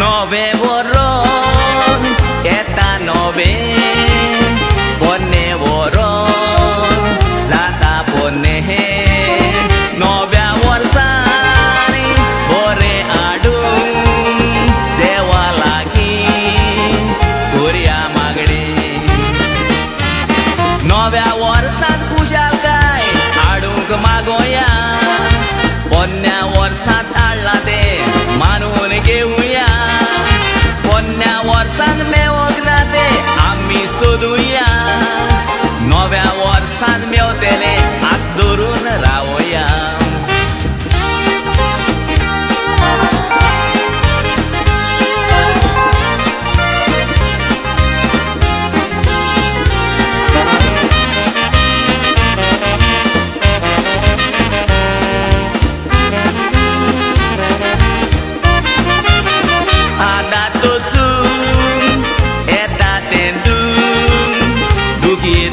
Nove voron, eta nove, ponne voron, zata ponne, novia warsani, bore adum, dewa lagi, kuria magde. Novia warsat kushal kai, adung magoya, ponnya warsat alade, manun घेऊया पोन्या वर्सान मेवना ते आम्ही सोदूया नव्या वर्सान मेवतेले आस धरून रावया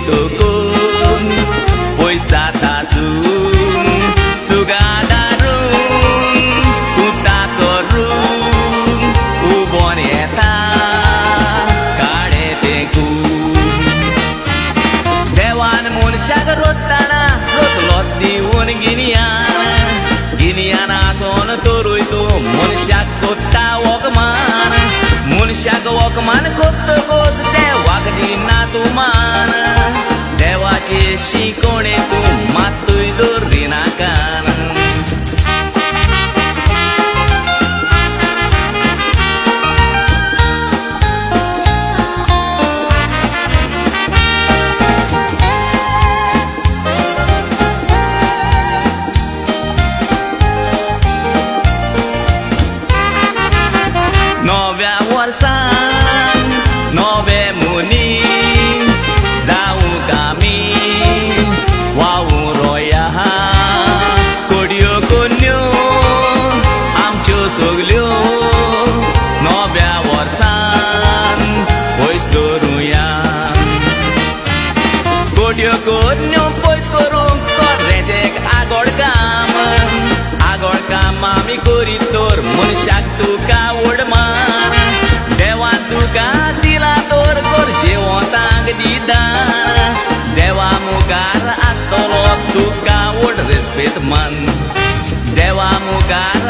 tukun poisa tasum sugadarum kutasorum uboneta kade teku dewan mun shagarotana rotlot diun giniana son torui tu mun shakota wakman mun shak wakman kotto goz dewak dina tuman देवाचे शिकोणे तू मातुय दोरी नाकान नव्या वर्सान नवे मुनी सोगल्यो नव्या वर्सान पयस धरुया गोड्यो कोन्यो पयस करूंक कोरेजेक आगोड काम आमी करीत तर मनशाक तुका ओडमान देवान तुका दिला तर कर जेवतांक दिदान देवा मुखार आसतलो तुका ओड रेस्पेत मान देवा मुखार